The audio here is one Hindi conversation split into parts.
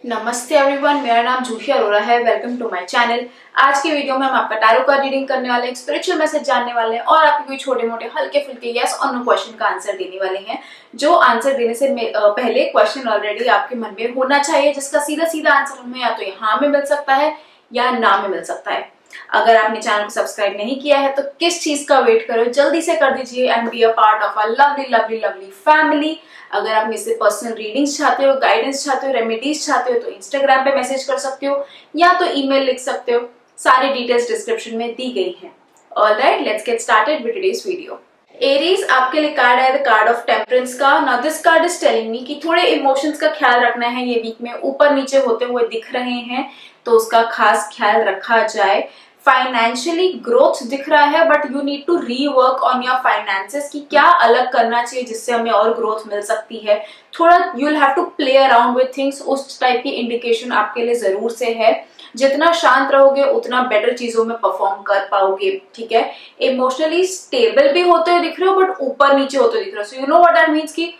नमस्ते एवरीवन, मेरा नाम जूही अरोरा है। Welcome to my channel. आज के वीडियो में हम आपका टैरो कार्ड रीडिंग करने वाले हैं, एक स्पिरिचुअल मैसेज जानने वाले हैं और आपके कोई छोटे मोटे हल्के फुल्के यस और नो क्वेश्चन का आंसर देने वाले हैं। जो आंसर देने से पहले क्वेश्चन ऑलरेडी आपके मन में होना चाहिए, जिसका सीधा सीधा आंसर हमें या तो हाँ में मिल सकता है या ना में मिल सकता है। अगर आपने चैनल को सब्सक्राइब नहीं किया है तो किस चीज का वेट करो, जल्दी से कर दीजिए and be a part of a lovely lovely lovely family. अगर आप मुझसे पर्सनल रीडिंग्स चाहते हो, गाइडेंस चाहते हो, रेमेडीज चाहते हो तो इंस्टाग्राम पे मैसेज कर सकते हो या तो ईमेल लिख सकते हो। सारी डिटेल्स डिस्क्रिप्शन में दी गई हैं। Alright, let's get started with today's video. Aries, आपके लिए कार्ड है द कार्ड ऑफ टेम्परेंस का। Now this card is telling me कि थोड़े इमोशंस का ख्याल रखना है। ये वीक में ऊपर नीचे होते हुए दिख रहे हैं तो उसका खास ख्याल रखा जाए। फाइनेंशियली ग्रोथ दिख रहा है but you need to rework on your finances कि क्या अलग करना चाहिए जिससे हमें और ग्रोथ मिल सकती है। थोड़ा you will have to play around with things, उस टाइप की इंडिकेशन आपके लिए जरूर से है। जितना शांत रहोगे उतना बेटर चीजों में परफॉर्म कर पाओगे। ठीक है, इमोशनली स्टेबल भी होते हुए दिख रहे हो बट ऊपर नीचे होते हुए दिख रहे हो। So you know what that means कि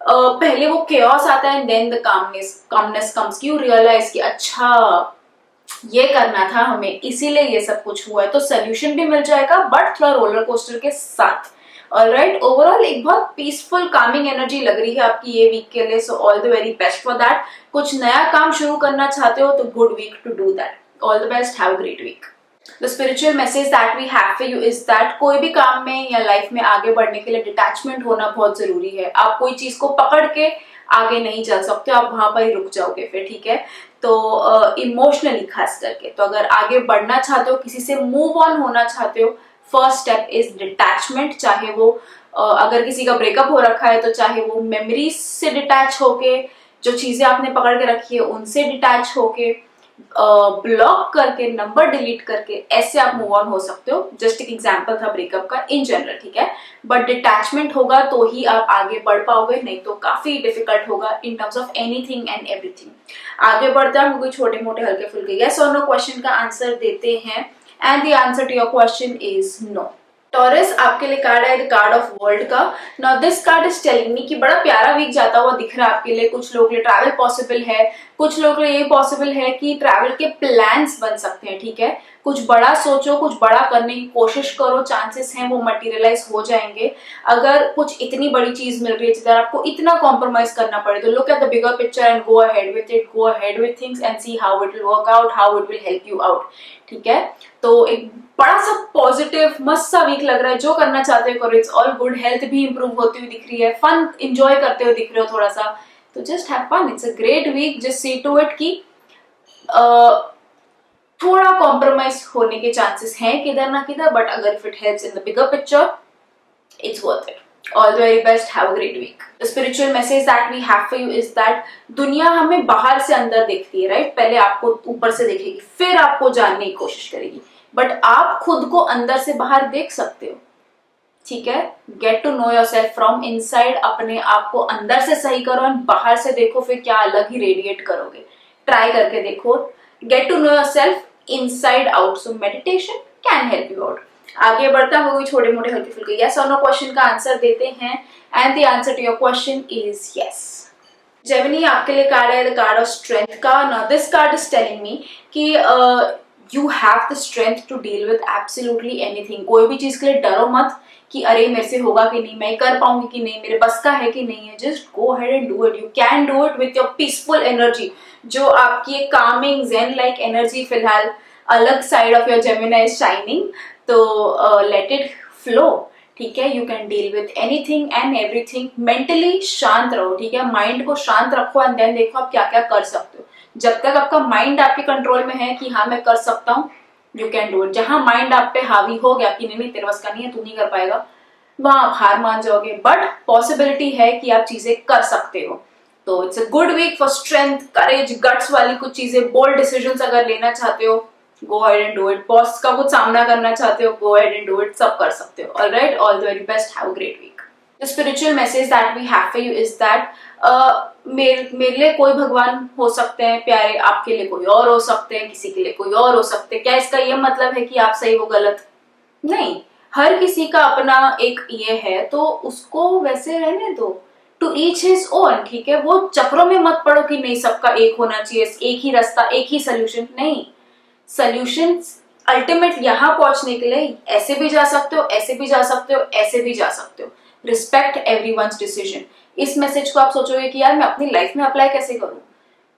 पहले वो chaos आता है and then the calmness comes. You realize कि अच्छा ये करना था हमें, इसीलिए ये सब कुछ हुआ है। तो सोल्यूशन भी मिल जाएगा बट थोड़ा रोलर कोस्टर के साथ। ऑलराइट, ओवरऑल एक बहुत पीसफुल कामिंग एनर्जी लग रही है आपकी ये वीक के लिए। So all the very best for that. कुछ नया काम शुरू करना चाहते हो तो good week to do that. All the best, have a great week. The spiritual message that we have for you is that कोई भी काम में या लाइफ में आगे बढ़ने के लिए डिटैचमेंट होना बहुत जरूरी है। आप कोई चीज को पकड़ के आगे नहीं चल सकते, आप वहां पर ही रुक जाओगे फिर। ठीक है, तो इमोशनली खास करके तो अगर आगे बढ़ना चाहते हो, किसी से मूव ऑन होना चाहते हो, फर्स्ट स्टेप इज डिटैचमेंट। चाहे वो अगर किसी का ब्रेकअप हो रखा है तो चाहे वो मेमोरीज से डिटैच होके, जो चीजें आपने पकड़ के रखी है उनसे डिटैच होके, ब्लॉक करके, नंबर डिलीट करके, ऐसे आप मूव ऑन हो सकते हो। जस्ट एक एग्जांपल था ब्रेकअप का इन जनरल। ठीक है, बट डिटैचमेंट होगा तो ही आप आगे बढ़ पाओगे, नहीं तो काफी डिफिकल्ट होगा in terms of anything and everything. आगे बढ़ते हैं, हम कोई छोटे मोटे हल्के फुल्के यस और नो क्वेश्चन का आंसर देते हैं and the answer to your question is no. Taurus, आपके लिए कार्ड है द कार्ड ऑफ वर्ल्ड का। Now this card is telling me कि बड़ा प्यारा वीक जाता हुआ दिख रहा है आपके लिए। कुछ लोगों के लिए ट्रैवल पॉसिबल है, कुछ लोगों के लिए ये पॉसिबल है कि ट्रैवल के प्लान्स बन सकते हैं। ठीक है, कुछ बड़ा सोचो, कुछ बड़ा करने की कोशिश करो, चांसेस हैं वो मटेरियलाइज हो जाएंगे। अगर कुछ इतनी बड़ी चीज मिल रही है जिधर आपको इतना कॉम्प्रोमाइज करना पड़े तो look at the bigger picture and go ahead with it, go ahead with things and C how it will work out, how it will help you out. ठीक है, तो एक बड़ा सा पॉजिटिव मस्त सा वीक लग रहा है। जो करना चाहते हो करो, इट्स ऑल गुड। हेल्थ भी इंप्रूव होती हुई दिख रही है, फन इंजॉय करते हुए दिख रहे हो थोड़ा सा, तो just have fun. It's a great week. Just see to it कि थोड़ा कॉम्प्रोमाइज होने के चांसेस हैं किधर ना किधर, बट अगर if it helps in the bigger picture it's worth it. All the very best. Have a great week. The spiritual message that we have for you is that दुनिया हमें बाहर से अंदर देखती है, राइट? पहले आपको ऊपर से देखेगी, फिर आपको जानने की कोशिश करेगी, बट आप खुद को अंदर से बाहर देख सकते हो। ठीक है, get to know yourself from inside. अपने आप को अंदर से सही करो और बाहर से देखो, फिर क्या अलग ही रेडिएट करोगे। ट्राई करके देखो। Get to know yourself inside out. So meditation can help you out. आगे बढ़ता हुआ छोटे मोटे हल्के फुल्के यस और नो क्वेश्चन का आंसर देते हैं and the answer to your question is yes. Gemini, आपके लिए कार्ड है द कार्ड ऑफ स्ट्रेंथ का। Now this card is telling me कि you have the strength to deal with absolutely anything. कोई भी चीज के लिए डरो मत कि अरे मेरे से होगा कि नहीं, मैं कर पाऊंगी कि नहीं, मेरे बस का है कि नहीं है। Just go ahead and do it. You can do it with your peaceful energy. जो आपकी कामिंग जेन लाइक एनर्जी फिलहाल अलग side of your Gemini is shining, तो लेट इट फ्लो। ठीक है, you can deal with anything and everything. Mentally शांत रहो। ठीक है, माइंड को शांत रखो एंड देन देखो आप क्या क्या कर सकते हो। जब तक आपका माइंड आपके कंट्रोल में है कि हाँ मैं कर सकता हूँ, यू कैन डू इट। जहां माइंड आप पे हावी हो गया कि नहीं तेरे बस का नहीं है, तू नहीं कर पाएगा, वहां आप हार मान जाओगे। बट पॉसिबिलिटी है कि आप चीजें कर सकते हो। तो it's a good week for strength, courage, guts वाली कुछ चीजें, बोल्ड डिसीजंस अगर लेना चाहते हो, go ahead and do it. Boss का कुछ सामना करना चाहते हो, go ahead and do it. सब कर सकते हो। All right, all the very best. Have a great week. The spiritual message that we have for you is that मेरे लिए कोई भगवान हो सकते हैं प्यारे, आपके लिए कोई और हो सकते हैं, किसी के लिए कोई और हो सकते हैं। क्या इसका ये मतलब है कि आप सही वो गलत? नहीं, हर किसी का अपना एक ये है, तो उसको वैसे रहने दो। टू ईच हिज ओन, ठीक है। वो चक्रों में मत पड़ो कि नहीं सबका एक होना चाहिए, एक ही रास्ता, एक ही सोल्यूशन, नहीं। सोल्यूशन अल्टीमेट यहाँ पहुंचने के लिए ऐसे भी जा सकते हो, ऐसे भी जा सकते हो, ऐसे भी जा सकते हो। Respect everyone's decision. इस मैसेज को आप सोचोगे कि यार मैं अपनी लाइफ में अप्लाई कैसे करूं,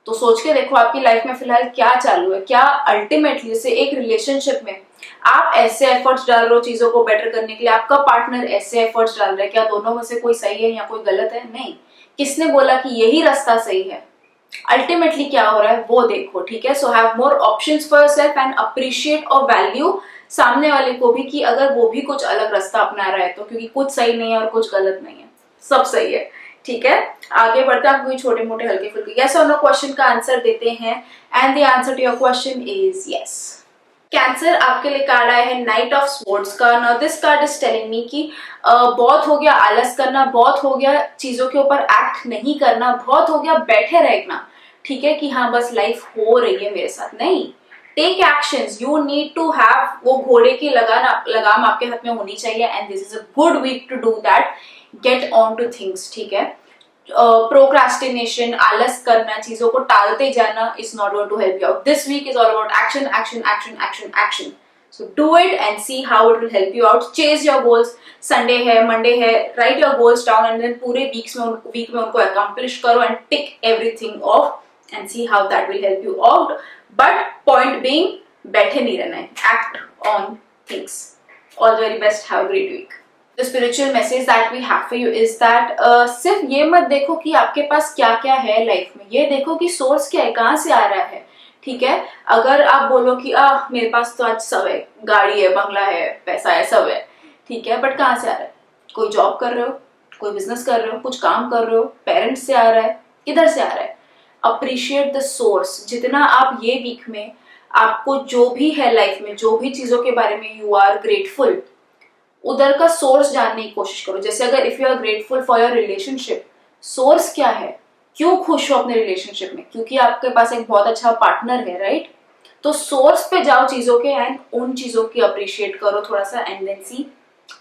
तो सोच के देखो आपकी लाइफ में फिलहाल क्या चालू है। क्या अल्टीमेटली जैसे एक रिलेशनशिप में आप ऐसे एफर्ट्स डाल रहे हो चीजों को बेटर करने के लिए, आपका पार्टनर ऐसे एफर्ट्स डाल रहा है, क्या दोनों में से कोई सही है या कोई गलत है? नहीं। किसने बोला कि यही रास्ता सही है? अल्टीमेटली क्या हो रहा है वो देखो, ठीक है। So have more options for yourself and appreciate और वैल्यू सामने वाले को भी कि अगर वो भी कुछ अलग रास्ता अपना रहा है तो, क्योंकि कुछ सही नहीं है और कुछ गलत नहीं है, सब सही है, ठीक है। आगे बढ़ते हैं, कोई छोटे मोटे हल्के फुल्के यस और नो क्वेश्चन का आंसर देते हैं and the answer to your question is yes. Cancer आपके लिए कार्ड आया है नाइट ऑफ स्वॉर्ड्स का। Now this card is telling me कि बहुत हो गया आलस करना, बहुत हो गया चीजों के ऊपर एक्ट नहीं करना, बहुत हो गया बैठे रहना, ठीक है, कि हाँ बस लाइफ हो रही है मेरे साथ। नहीं, take actions, you need to have, वो घोड़े की लगाम आपके हाथ में होनी चाहिए and this is a good week to do that. Get on to things, ठीक है। प्रोक्रास्टिनेशन, आलस करना, चीजों को टालते जाना is not going to help you out. This week is all about action action action action action. So do it and see how it will help you out. Chase your goals. Sunday है, Monday है, write your goals down and then पूरे वीक में उनको accomplish करो and tick everything off and see how that will help you out. But point being, बैठे नहीं रहना है. Act on things. All the very best. Have a great week. The spiritual message that we have for you is that सिर्फ ये मत देखो कि आपके पास क्या क्या है लाइफ में, ये देखो कि सोर्स क्या है, कहाँ से आ रहा है, ठीक है। अगर आप बोलो कि मेरे पास तो आज सब है, गाड़ी है, बंगला है, पैसा है, सब है, ठीक है, बट कहाँ से आ रहा है? कोई जॉब कर रहे हो, कोई बिजनेस कर रहे हो, कुछ काम कर रहे हो, पेरेंट्स से आ रहा है, किधर से आ रहा है? Appreciate the source. जितना आप ये वीक में आपको जो भी है लाइफ में, जो भी चीजों के बारे में यू आर ग्रेटफुल, उधर का सोर्स जानने की कोशिश करो। जैसे अगर if you are grateful for your relationship, source क्या है, क्यों खुश हो अपने रिलेशनशिप में? क्योंकि आपके पास एक बहुत अच्छा पार्टनर है, राइट? तो सोर्स पे जाओ चीजों के एंड उन चीजों की अप्रिशिएट करो थोड़ा सा and then see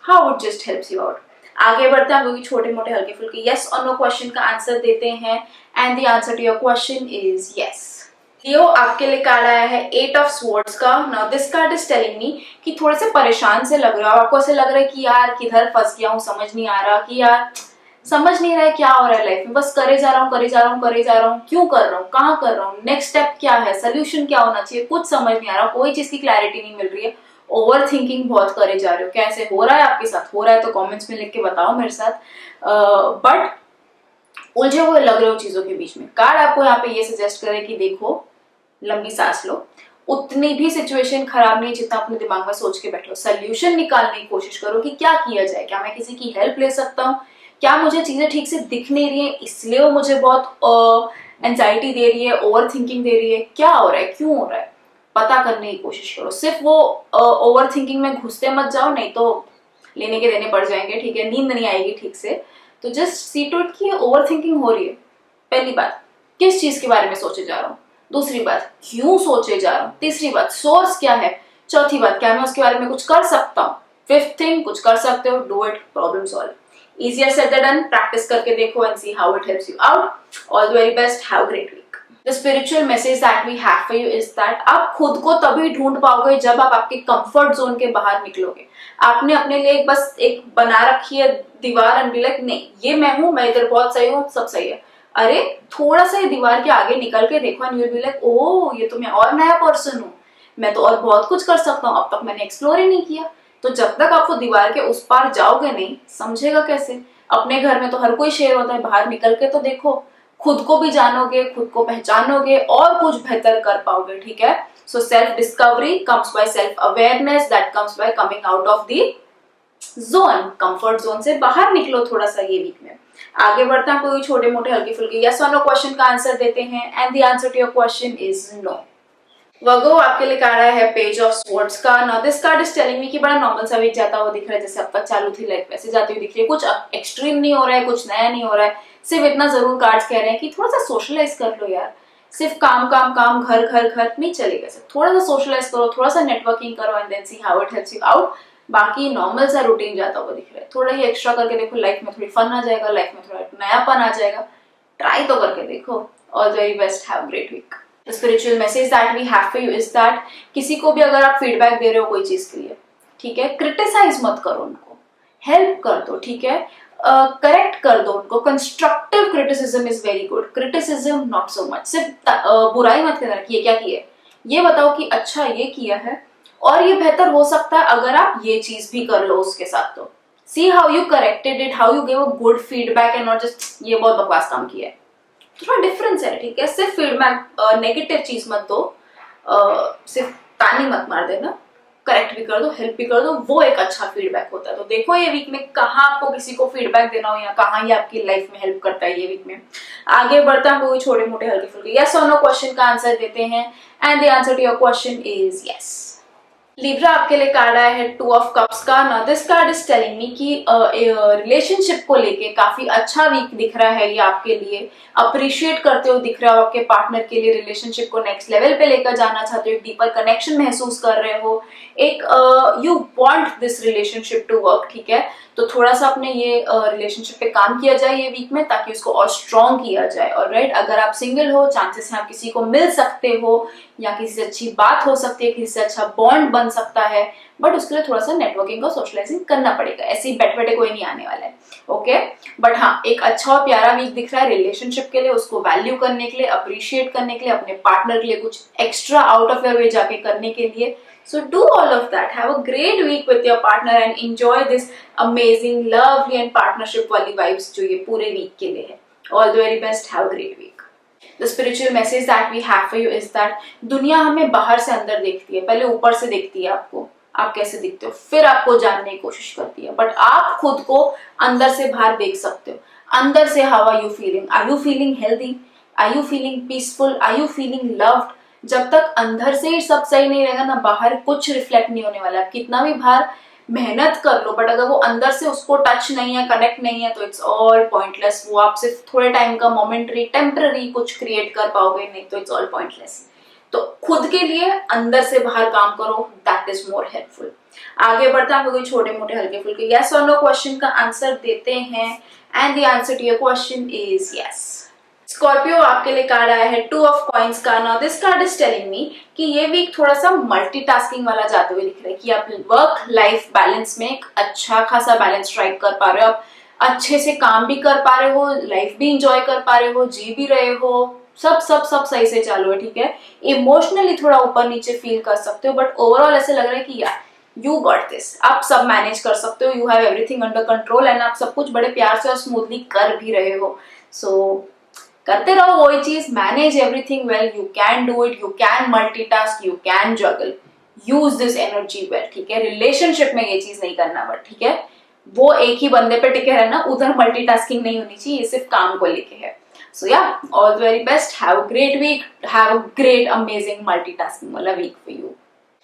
how it just helps you out. आगे बढ़ते हैं, क्योंकि छोटे मोटे हल्के फुल्के यस और नो क्वेश्चन का आंसर देते हैं and the answer to your question is yes. Leo आपके लिए कार्ड आया है 8 ऑफ स्वॉर्ड्स का। Now this card is telling me कि थोड़े से परेशान से लग रहे हो, आपको ऐसे लग रहा है कि यार किधर फंस गया हूँ, समझ नहीं आ रहा, कि यार समझ नहीं रहा है क्या हो रहा है लाइफ में, बस करे जा रहा हूँ, करे जा रहा हूँ, करे जा रहा हूँ, क्यों कर रहा हूँ, कहाँ कर रहा हूँ, नेक्स्ट स्टेप क्या है, सोल्यूशन क्या होना चाहिए, कुछ समझ नहीं आ रहा, कोई चीज की क्लैरिटी नहीं मिल रही है, ओवर थिंकिंग बहुत करे जा रहे हो। कैसे हो रहा है आपके साथ? हो रहा है तो कमेंट्स में लिख के बताओ मेरे साथ। बट उलझे हुए लग रहे हो चीजों के बीच में। कार्ड आपको यहाँ पे ये सजेस्ट करे कि देखो, लंबी सांस लो, उतनी भी सिचुएशन खराब नहीं जितना अपने दिमाग में सोच के बैठो। सोल्यूशन निकालने की कोशिश करो कि क्या किया जाए, क्या मैं किसी की हेल्प ले सकता हूँ, क्या मुझे चीजें ठीक से दिख नहीं रही है इसलिए वो मुझे बहुत एंजाइटी दे रही है, ओवर थिंकिंग दे रही है, क्या हो रहा है, क्यों हो रहा है, पता करने की कोशिश करो। सिर्फ वो ओवर थिंकिंग में घुसते मत जाओ, नहीं तो लेने के देने पड़ जाएंगे, ठीक है, नींद नहीं आएगी ठीक से। तो जस्ट सी टू इट कि ओवर थिंकिंग हो रही है। पहली बात, किस चीज के बारे में सोचे जा रहा हूँ, दूसरी बात क्यों सोचे जा रहा हूँ, तीसरी बात सोर्स क्या है, चौथी बात क्या मैं उसके बारे में कुछ कर सकता हूँ, फिफ्थ थिंग कुछ कर सकते हो, do it, problem solve. Easier said than done. Practice करके देखो and see how it helps you out. All the very best. Have a great week. The spiritual message that we have for you is that आप खुद को तभी ढूंढ पाओगे जब आप आपके कंफर्ट जोन के बाहर निकलोगे। आपने अपने लिए बस एक बना रखी है दीवार एंड बी लाइक नहीं ये मैं हूँ, मैं इधर बहुत सही हूँ, सब सही है। अरे थोड़ा सा दीवार के आगे निकल के देखो and you will be like oh ये तो मैं और नया पर्सन हूँ, मैं तो और बहुत कुछ कर सकता हूँ, अब तक मैंने एक्सप्लोर ही नहीं किया। तो जब तक आपको दीवार के उस पार जाओगे नहीं, समझेगा कैसे? अपने घर में तो हर कोई शेर होता है, बाहर निकल के तो देखो, खुद को भी जानोगे, खुद को पहचानोगे और कुछ बेहतर कर पाओगे, ठीक है। So self discovery comes by self awareness, that comes by coming out of the zone. Comfort zone से बाहर निकलो थोड़ा सा ये वीक में। आगे बढ़ते हैं, कोई छोटे मोटे हल्के फुल्के यस और नो क्वेश्चन का आंसर देते हैं and the answer to your question is no. Virgo आपके लिए कार्ड आया है पेज ऑफ स्वॉर्ड्स का। Now this card is telling me कि बड़ा नॉर्मल सा वीक जाता हुआ दिख रहा है, जैसे अब तक चालू थी लाइफ वैसे जाती हुई दिख रही है, कुछ एक्सट्रीम नहीं हो रहा है, कुछ नया नहीं हो रहा है। सिर्फ इतना जरूर कार्ड्स कह रहे हैं कि थोड़ा सा सोशलाइज कर लो यार। सिर्फ काम काम काम, घर घर घर नहीं चलेगा, थोड़ा सा सोशलाइज करो, थोड़ा सा नेटवर्किंग करो and then see how it helps you out. बाकी नॉर्मल सा रूटीन जाता हुआ दिख रहा है। थोड़ा ही एक्स्ट्रा करके देखो, लाइफ में थोड़ी फन आ जाएगा, लाइफ में थोड़ा नयापन आ जाएगा। ट्राई तो करके देखो। All the very best, have great week. The spiritual message that we have for you is that किसी को भी अगर आप फीडबैक दे रहे हो कोई चीज के लिए, ठीक है, क्रिटिसाइज मत करो उनको, हेल्प कर दो, ठीक है, करेक्ट कर दो उनको। Constructive criticism is very good, criticism not so much. सिर्फ बुराई मत कहना कि ये क्या किया, ये बताओ कि अच्छा ये किया है और ये बेहतर हो सकता है अगर आप ये चीज भी कर लो उसके साथ। तो see how you corrected it, how you give a good feedback and not just ये बहुत बकवास काम किया है। थोड़ा डिफरेंस है, ठीक है। सिर्फ फीडबैक नेगेटिव चीज मत दो, सिर्फ तानी मत मार देना, करेक्ट भी कर दो, हेल्प भी कर दो, वो एक अच्छा फीडबैक होता है। तो देखो ये वीक में कहाँ आपको किसी को फीडबैक देना हो या कहाँ ये आपकी लाइफ में हेल्प करता है ये वीक में। आगे बढ़ता है, कोई छोटे मोटे हल्के फुल्के यस और नो क्वेश्चन का आंसर देते हैं and the answer to your question is yes. Libra आपके लिए कार्ड आया है 2 ऑफ कप्स का। Now this card is telling me कि रिलेशनशिप को लेके काफी अच्छा वीक दिख रहा है ये आपके लिए। अप्रिशिएट करते हो दिख रहा हो आपके पार्टनर के लिए, रिलेशनशिप को नेक्स्ट लेवल पे लेकर जाना चाहते हो, एक डीपर कनेक्शन महसूस कर रहे हो, एक you want this relationship to work, ठीक है। तो थोड़ा सा अपने ये रिलेशनशिप पे काम किया जाए ये वीक में ताकि उसको और स्ट्रॉन्ग किया जाए। और राइट, अगर आप सिंगल हो, चांसेस हैं आप किसी को मिल सकते हो या किसी से अच्छी बात हो सकती है, किसी से अच्छा बॉन्ड बन सकता है, बट उसके लिए थोड़ा सा नेटवर्किंग और सोशलाइजिंग करना पड़ेगा। ऐसे ही बैठे बैठे कोई नहीं आने वाला है, ओके। बट हाँ, एक अच्छा और प्यारा वीक दिख रहा है रिलेशनशिप के लिए, उसको वैल्यू करने के लिए, अप्रिशिएट करने के लिए, अपने पार्टनर के लिए कुछ extra out of your way जाके करने के लिए। So do all of that. Have a great week with your partner and enjoy this amazing, lovely and partnership वाली vibes जो ये पूरे week के लिए है। All the very best. Have a great week. The spiritual message that we have for you is that दुनिया हमें बाहर से अंदर देखती है, पहले ऊपर से देखती है आपको, आप कैसे दिखते हो, फिर आपको जानने की कोशिश करती है। बट आप खुद को अंदर से बाहर देख सकते हो। अंदर से how are you feeling? Are you feeling healthy? Are you feeling peaceful? Are you feeling loved? जब तक अंदर से ही सब सही नहीं रहेगा ना, बाहर कुछ रिफ्लेक्ट नहीं होने वाला। कितना भी बाहर मेहनत कर लो, बट अगर वो अंदर से उसको टच नहीं है, कनेक्ट नहीं है, तो इट्स ऑल पॉइंटलेस। वो आप सिर्फ थोड़े टाइम का मोमेंटरी टेम्पररी कुछ क्रिएट कर पाओगे, नहीं तो इट्स ऑल पॉइंटलेस। तो खुद के लिए अंदर से बाहर काम करो, दैट इज मोर हेल्पफुल। आगे बढ़ते हैं, कोई छोटे मोटे हल्के फुल्के यस और नो क्वेश्चन का आंसर देते हैं and the answer to your question is yes. Scorpio आपके लिए कार्ड आया है 2 ऑफ कॉइंस का। Now this card is telling me कि ये वीक थोड़ा सा मल्टीटास्किंग वाला जाते हुए दिख रहा है कि आप वर्क लाइफ बैलेंस में एक अच्छा खासा बैलेंस स्ट्राइक कर पा रहे हो। आप अच्छे से काम भी कर पा रहे हो, लाइफ भी इंजॉय कर पा रहे हो, जी भी रहे हो, सब सब सब सही से चालू है, ठीक है। इमोशनली थोड़ा ऊपर नीचे फील कर सकते हो, बट ओवरऑल ऐसे लग रहा है कि यार यू गॉट दिस, आप सब मैनेज कर सकते हो, you have everything under control and आप सब कुछ बड़े प्यार से और स्मूथली कर भी रहे हो। सो करते रहो वही चीज, manage everything well, you can do it, you can multitask, you can juggle, use this energy well, ठीक है। रिलेशनशिप में ये चीज नहीं करना, बट ठीक है, वो एक ही बंदे पे टिके रहना, उधर मल्टीटास्किंग नहीं होनी चाहिए, सिर्फ काम को लेके है। So yeah all the very best, have a great week, have a great amazing multitasking वाला week for you.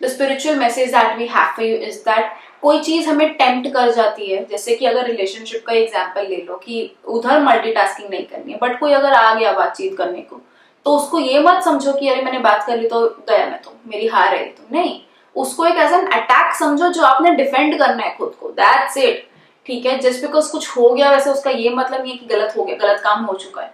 The spiritual message that we have for you is that कोई चीज हमें टेम्प्ट कर जाती है, जैसे कि अगर रिलेशनशिप का एग्जांपल ले लो कि उधर मल्टीटास्किंग नहीं करनी है, बट कोई अगर आ गया बातचीत करने को, तो उसको ये मत समझो कि अरे मैंने बात कर ली तो गया मैं, तो मेरी हार है, तो नहीं, उसको एक ऐसा अटैक समझो जो आपने डिफेंड करना है खुद को, दैट्स इट, ठीक है। जस्ट बिकॉज कुछ हो गया वैसे उसका ये मतलब नहीं है कि गलत हो गया, गलत काम हो चुका है,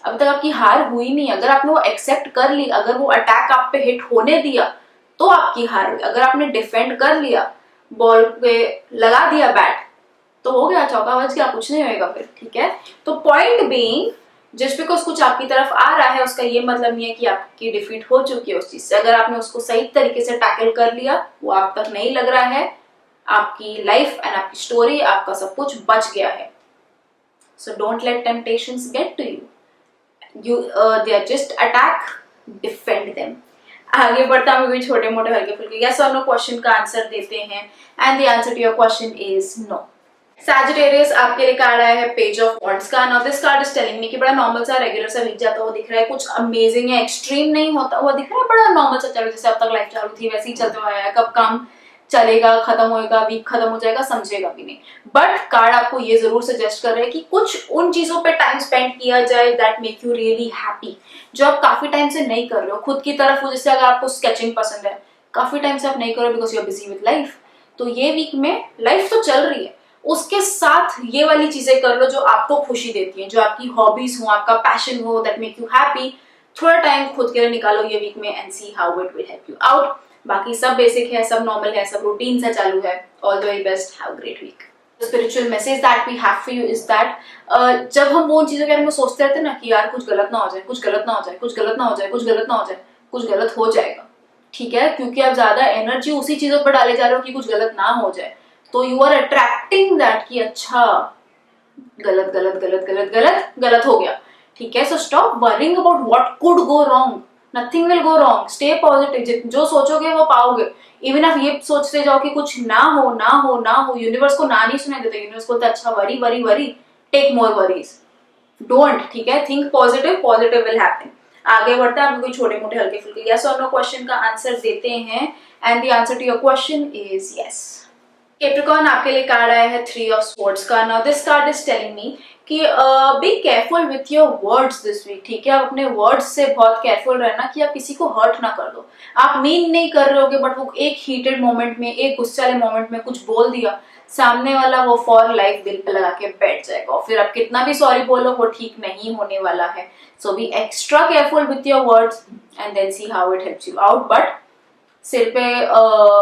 अब तक आपकी हार हुई नहीं। अगर आपने वो एक्सेप्ट कर ली, अगर वो अटैक आप पे हिट होने दिया तो आपकी हार हुई। अगर आपने डिफेंड कर लिया, बॉल पे लगा दिया बैट, तो हो गया, चौका बज गया, कुछ नहीं होएगा फिर, ठीक है। तो पॉइंट बीइंग, जस्ट बिकॉज कुछ आपकी तरफ आ रहा है उसका ये मतलब नहीं है कि आपकी डिफीट हो चुकी है उस चीज से। अगर आपने उसको सही तरीके से टैकल कर लिया, वो आप तक नहीं लग रहा है, आपकी लाइफ एंड आपकी स्टोरी, आपका सब कुछ बच गया है। So don't let temptations get to you, they are just attack, defend them. आगे बढ़ता हम भी छोटे मोटे हल्के फुल्के यस और नो क्वेश्चन का आंसर देते हैं and the answer to your question is no. Sagittarius आपके लिए कार्ड आया है पेज ऑफ वॉन्ड्स का। Now this card is telling me कि बड़ा नॉर्मल सा रेगुलर सा वीक जाता हुआ दिख रहा है, कुछ अमेजिंग या एक्सट्रीम नहीं होता हुआ दिख रहा है, बड़ा नॉर्मल सा चल रहा है, जैसे अब तक लाइफ चालू थी वैसे ही चलते हुआ है। कब काम चलेगा, खत्म होएगा, वीक खत्म हो जाएगा, समझेगा भी नहीं। बट कार्ड आपको ये जरूर सजेस्ट कर रहे हैं कि कुछ उन चीजों पे टाइम स्पेंड किया जाए that make you really happy, जो आप काफी टाइम से नहीं कर रहे हो खुद की तरफ। जैसे अगर आपको स्केचिंग पसंद है, काफी टाइम से आप नहीं कर रहे हो because you are busy with life, तो ये वीक में लाइफ तो चल रही है, उसके साथ ये वाली चीजें कर लो जो आपको खुशी देती हैं, जो आपकी हॉबीज हो, आपका पैशन हो, दैट मेक यू हैप्पी। थोड़ा टाइम खुद के लिए निकालो ये वीक में and C how it will help you out. बाकी सब बेसिक है, सब नॉर्मल है, सब रूटीन से चालू है। All the very best, have a great week. Spiritual message that we have for you is that जब हम वो उन चीजों के बारे में सोचते रहते हैं ना कि यार कुछ गलत ना हो जाए, कुछ गलत ना हो जाए, कुछ गलत ना हो जाए, कुछ गलत ना हो जाए, कुछ गलत हो जाएगा, ठीक है, क्योंकि आप ज्यादा एनर्जी उसी चीजों पर डाले जा रहे हो कि कुछ गलत ना हो जाए, तो यू आर अट्रैक्टिंग दैट कि अच्छा गलत गलत गलत गलत गलत गलत हो गया, ठीक है। So stop worrying about what could go wrong, nothing will go wrong, stay positive, जो सोचोगे वो पाओगे। इवन आप ये सोचते जाओ कि कुछ ना हो ना हो ना हो, यूनिवर्स को ना नहीं सुनाई देता, यूनिवर्स को तो अच्छा worry worry worry, take more worries, don't, ठीक है, think positive, positive will happen. आगे बढ़ते हैं, आपको कोई छोटे मोटे हल्के फुल्के यस और नो क्वेश्चन का आंसर देते हैं and the answer to your question is yes. Capricorn आपके लिए कार्ड आया है 3 ऑफ स्वॉर्ड्स का। Now this card is telling me कि be careful with your words this week, ठीक है, आप अपने वर्ड्स से बहुत केयरफुल रहना कि आप किसी को हर्ट ना कर दो। आप मीन नहीं कर रहे होगे बट वो एक हीटेड मोमेंट में, एक गुस्से वाले मोमेंट में कुछ बोल दिया, सामने वाला वो फॉर लाइफ दिल पे लगा के बैठ जाएगा और फिर आप कितना भी सॉरी बोलो वो ठीक नहीं होने वाला है। So be extra careful with your words and then see how it helps you out. But सिर पे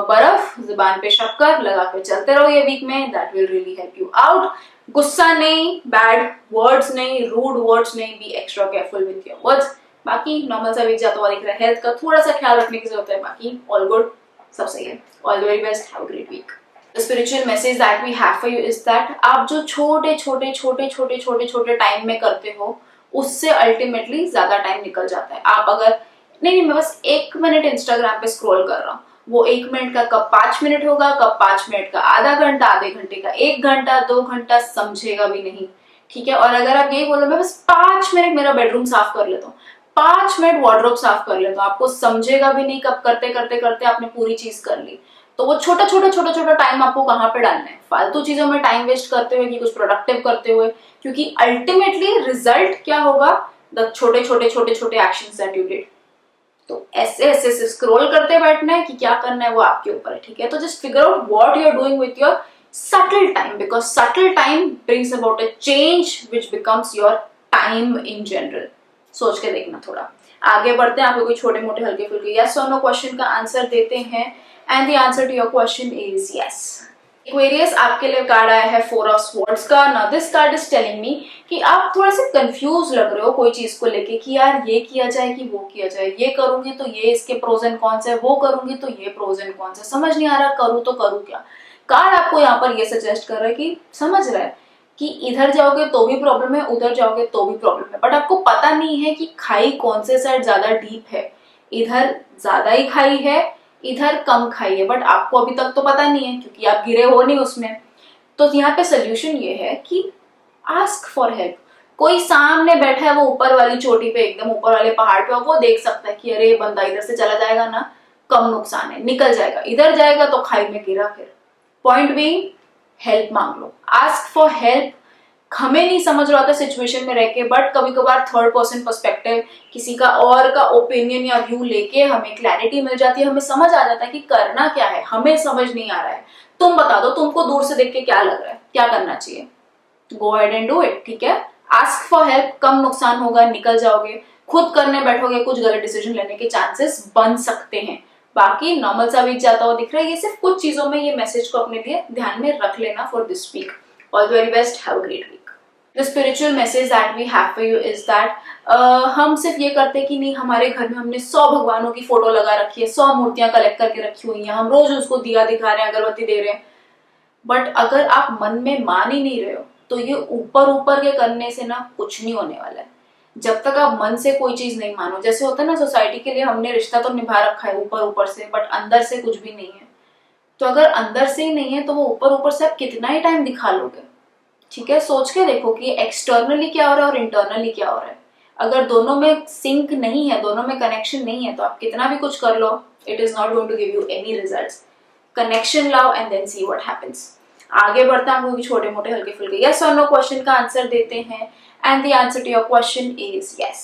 बर्फ, जुबान पे शक्कर लगा के चलते रहो ये वीक में, that will really help you out. गुस्सा नहीं, बैड वर्ड्स नहीं, रूड वर्ड्स नहीं, be extra careful with your words. बाकी नॉर्मल सा वीक जाता हुआ दिख रहा है, हेल्थ का थोड़ा सा ख्याल रखने की जरूरत है, बाकी ऑल गुड, सब सही है। All the very best, have a great week. Spiritual message that we have for you is that आप जो छोटे छोटे छोटे छोटे छोटे छोटे टाइम में करते हो उससे अल्टीमेटली ज्यादा टाइम निकल जाता है। आप अगर नहीं मैं बस 1 मिनट इंस्टाग्राम पे स्क्रॉल कर रहा हूँ, वो 1 मिनट का कब 5 मिनट होगा, कब 5 मिनट का आधा घंटा, आधे घंटे का 1 घंटा, 2 घंटा, समझेगा भी नहीं, ठीक है। और अगर आप यही बोलो मैं बस 5 मिनट मेरा बेडरूम साफ कर लेता हूँ, 5 मिनट वार्डरोब साफ कर लेता हूँ, आपको समझेगा भी नहीं कब करते करते करते आपने पूरी चीज कर ली। तो वो छोटा छोटा छोटा छोटा टाइम आपको कहाँ पे डालना है, फालतू चीजों में टाइम वेस्ट करते हुए कि कुछ प्रोडक्टिव करते हुए, क्योंकि अल्टीमेटली रिजल्ट क्या होगा, द छोटे छोटे छोटे छोटे एक्शंस दैट यू डिड। तो ऐसे ऐसे से स्क्रॉल करते बैठना है कि क्या करना है वो आपके ऊपर है, ठीक है। तो just figure out what you are doing with your subtle time because subtle time brings about a change which becomes your time in general। सोच के देखना थोड़ा। आगे बढ़ते हैं, आपको कोई छोटे मोटे हल्के फुल्के यस और नो क्वेश्चन का आंसर देते हैं and the answer to your question is yes. Aquarius आपके लिए कार्ड आया है 4 ऑफ स्वॉर्ड्स का। Now this card is telling me कि आप थोड़ा सा कंफ्यूज लग रहे हो कोई चीज को लेके कि यार ये किया जाए कि वो किया जाए, ये करूंगी तो ये इसके प्रोज एंड कॉन्स है, वो करूंगी तो ये प्रोज एंड कॉन्स है, समझ नहीं आ रहा करूं तो करूं क्या। कार्ड आपको यहाँ पर ये सजेस्ट कर रहा है कि समझ रहा है कि इधर जाओगे तो भी प्रॉब्लम है, उधर जाओगे तो भी प्रॉब्लम है, बट आपको पता नहीं है कि खाई कौन से साइड ज्यादा डीप है। इधर ज्यादा ही खाई है, इधर कम खाई है, बट आपको अभी तक तो पता नहीं है क्योंकि आप गिरे हो नहीं उसमें। तो यहाँ पे सोल्यूशन ये है कि आस्क फॉर हेल्प। कोई सामने बैठा है वो ऊपर वाली चोटी पे, एकदम ऊपर वाले पहाड़ पे, वो देख सकता है कि अरे बंदा इधर से चला जाएगा ना, कम नुकसान है, निकल जाएगा, इधर जाएगा तो खाई में गिरा। फिर पॉइंट बीइंग हेल्प मांग लो, आस्क फॉर हेल्प। हमें नहीं समझ रहा था सिचुएशन में रह के, बट कभी कभार थर्ड पर्सन पर्सपेक्टिव, किसी का और का ओपिनियन या व्यू लेके हमें क्लैरिटी मिल जाती है, हमें समझ आ जाता है कि करना क्या है। हमें समझ नहीं आ रहा है, तुम बता दो तुमको दूर से देख के क्या लग रहा है, क्या करना चाहिए, go ahead and do it, ठीक है। आस्क फॉर हेल्प, कम नुकसान होगा, निकल जाओगे। खुद करने बैठोगे कुछ गलत डिसीजन लेने के चांसेस बन सकते हैं। बाकी नॉर्मल सा वीक जाता हुआ दिख रहा है, ये सिर्फ कुछ चीजों में ये मैसेज को अपने लिए ध्यान में रख लेना for this week. All the very best, have a great week. The spiritual message that we have for you is that हम सिर्फ ये करते कि नहीं, हमारे घर में हमने 100 भगवानों की फोटो लगा रखी है, 100 मूर्तियां कलेक्ट करके रखी हुई हैं, हम रोज उसको दिया दिखा रहे हैं, अगरबत्ती दे रहे हैं, बट अगर आप मन में मान ही नहीं रहे हो तो ये ऊपर ऊपर के करने से ना कुछ नहीं होने वाला है। जब तक आप मन से कोई चीज नहीं मानो, जैसे होता है ना सोसाइटी के लिए हमने रिश्ता तो निभा रखा है ऊपर ऊपर से, बट अंदर से कुछ भी नहीं है। तो अगर अंदर से ही नहीं है तो वो ऊपर ऊपर से आप कितना ही टाइम दिखा लोगे, ठीक है। सोच के देखो कि एक्सटर्नली क्या हो रहा है और इंटरनली क्या हो रहा है। अगर दोनों में सिंक नहीं है, दोनों में कनेक्शन नहीं है, तो आप कितना भी कुछ कर लो, it is not going to give you any results. Connection लाओ and then see what happens. आगे बढ़ता हम लोग छोटे मोटे हल्के फुल्के यस और नो क्वेश्चन का आंसर देते हैं and the answer to your question is yes.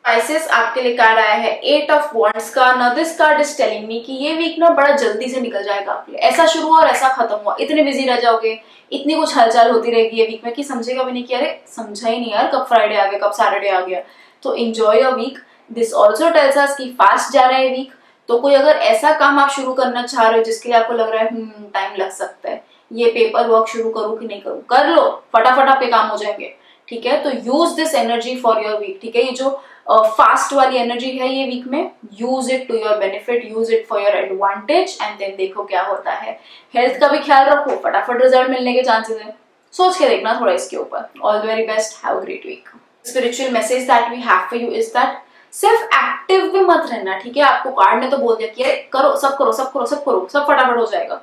Pisces आपके लिए कार्ड आया है 8 ऑफ वॉन्ड्स का। Now this card is telling me कि ये वीक ना बड़ा जल्दी से निकल जाएगा आपके लिए। ऐसा शुरू हुआ और ऐसा खत्म हुआ, इतने बिजी रह जाओगे, इतनी कुछ हलचल होती रहेगी ये वीक में कि समझेगा भी नहीं कि अरे समझा ही नहीं यार कब फ्राइडे आ गया, कब सैटरडे आ गया। तो enjoy your week. This also tells us कि फास्ट जा रहा है वीक। तो कोई अगर ऐसा काम आप शुरू करना चाह रहे हो जिसके लिए आपको लग रहा है टाइम लग सकता है, ये पेपर वर्क शुरू करूं कि नहीं करूं, कर लो, फटाफट आपके काम हो जाएंगे। ठीक है, तो use this energy for your week. ठीक है, ये जो फास्ट वाली एनर्जी है ये वीक में, use it to your benefit, use it for your advantage and then देखो क्या होता है। हेल्थ का भी ख्याल रखो, फटाफट रिजल्ट मिलने के चांसेस है, सोच के देखना थोड़ा इसके ऊपर। All the very best, have a great week. Spiritual message that we have for you is that सिर्फ एक्टिव भी मत रहना। ठीक है, आपको कार्ड ने तो बोल दिया कि करो, सब करो, सब करो, सब करो, सब फटाफट हो जाएगा।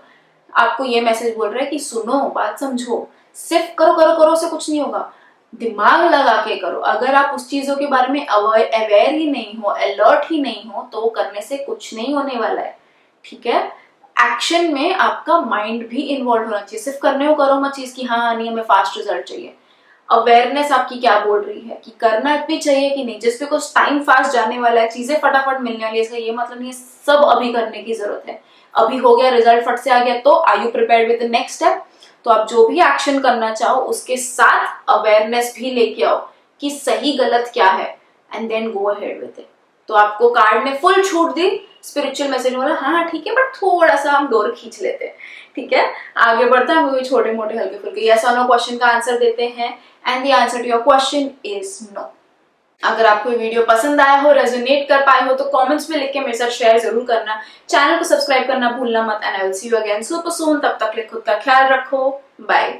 आपको ये मैसेज बोल रहा है कि सुनो, बात समझो, सिर्फ करो करो करो से कुछ नहीं होगा, दिमाग लगा के करो। अगर आप उस चीजों के बारे में अवेयर ही नहीं हो, अलर्ट ही नहीं हो, तो करने से कुछ नहीं होने वाला है। ठीक है, एक्शन में आपका माइंड भी इन्वॉल्व होना चाहिए। सिर्फ करने को करो मत चीज की हाँ नहीं हमें फास्ट रिजल्ट चाहिए। अवेयरनेस आपकी क्या बोल रही है कि करना भी चाहिए कि नहीं। जिस पे कुछ टाइम फास्ट जाने वाला है, चीजें फटाफट मिलने वाली है, इसका ये मतलब नहीं है सब अभी करने की जरूरत है। अभी हो गया, रिजल्ट फट से आ गया, तो are you prepared with the next step. तो आप जो भी एक्शन करना चाहो उसके साथ अवेयरनेस भी लेके आओ कि सही गलत क्या है, and then go ahead with it. तो आपको कार्ड ने फुल छूट दी। स्पिरिचुअल मैसेज बोला हाँ ठीक है, बट थोड़ा सा हम डोर खींच लेते हैं। ठीक है, आगे बढ़ते हैं, हम छोटे मोटे हल्के फुल्के यस और नो क्वेश्चन का आंसर देते हैं, and the answer to your question is no. अगर आपको ये वीडियो पसंद आया हो, रेजोनेट कर पाए हो, तो कमेंट्स में लिख के मेरे साथ शेयर जरूर करना। चैनल को सब्सक्राइब करना भूलना मत, and I will see you again super soon. तब तक खुद का ख्याल रखो, बाय।